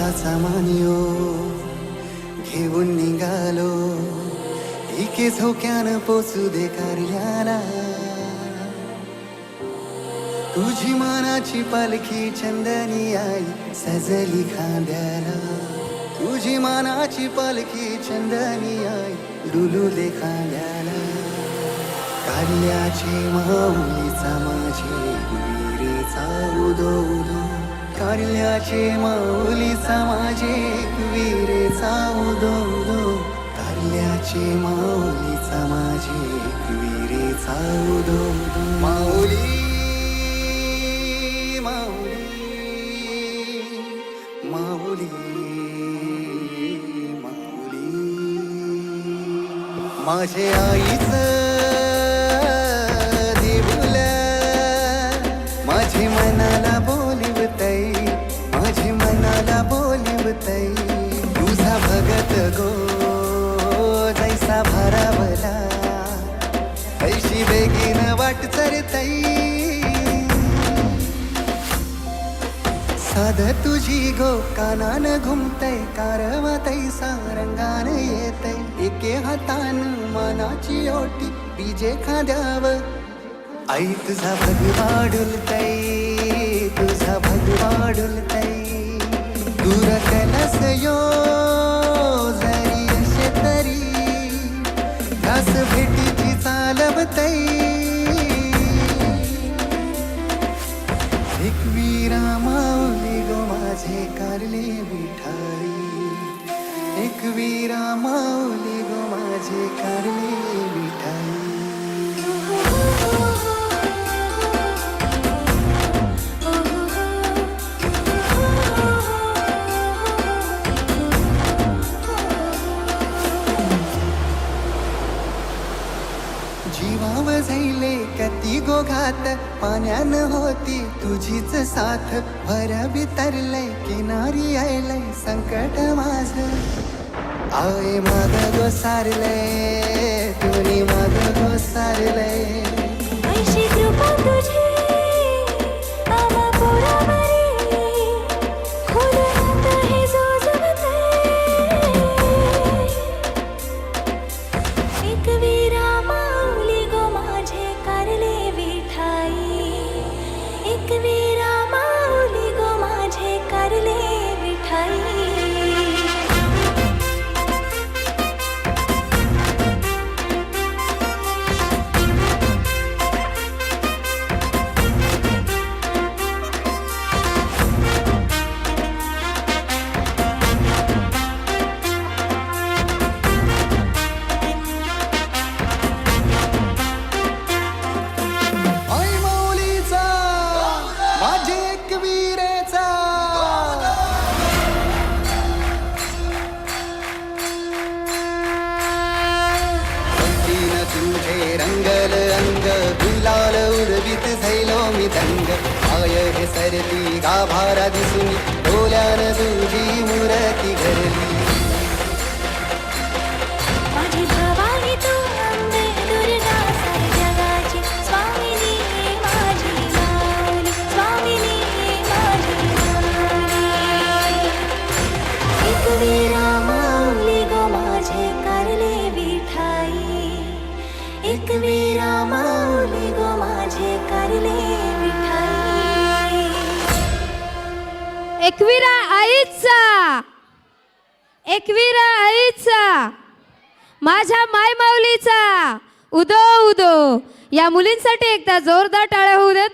पावसाचा मानियो घेऊन निघालो, एके झोक्यानं पोचू दे कार्याला. तुझी मानाची पालखी चंदनी आई सजली खांद्याला. तुझी मानाची पालखी चंदनी आई डुलू दे खांद्याला. कार्याची माऊलीचा माझे विहिरीचा उदो उदो. कार्याची माऊलीचा माझे विहिरीचा उदो उदो. कार्याची माऊलीचा माझे विहिरीचा उदो उदो. माऊली माऊली माऊली माझे आईचं देऊळ माझी मनाला बोलिवतई, माझी मनाला बोलिवतई. तुझा भगत गो जैसा भारावला, ऐशी बेगीन वाट चरतई. साध तुझी गो कानान घुमतय, कारवा तैसा रंगान येतय. एके हातान मानाची ओटी बीजे खांद्याव. आई तुझा भगवा डुलतय, तुझा भगवा डुलतय. दूर कलस यो जरी असे तरी, दास भेटीची चालवतय. एक वीरा माऊली गो माझे कारले विठाई. एक वीरा माऊली गो माझे कारले विठाई. जीवाव झैले कती गोघात, पाण्यान होती तुझीच साथ. भर बितरलय किनारी आयलय संकट माझ. आय माग गोसारलय तुनी माग गोसारलय. ऐशी कृपा तुझी आम्हा पोरावरी, खोलत हे जोजवतय. एक वीरा माऊली गो माझे कारले विठाई. एक वीरा माऊली गो माझे कारले विठाई. आई माऊलीचा माझे एक वीरेचा. पंक्तीन तुझे रंगल अंग, गुलाल उडवीत झैलो मी दंग. आय हे सरती गाभारा दिसून, डोल्यान तुझी मूर्ती घरली. माझी भवानी तू अंबे दुर्गा सारी जगाची स्वामिनी. माझी माऊली स्वामिनी, माझी माऊली. एक वीरा माऊली गो माझे कारले विठाई. एक वीरा माऊली गो माझे कारले विठाई. एकविरा आईचा, एकविरा आईचा, माझ्या माय माऊलीचा उदो उदो. या मुलींसाठी एकदा जोरदार टाळ्या होऊ देत.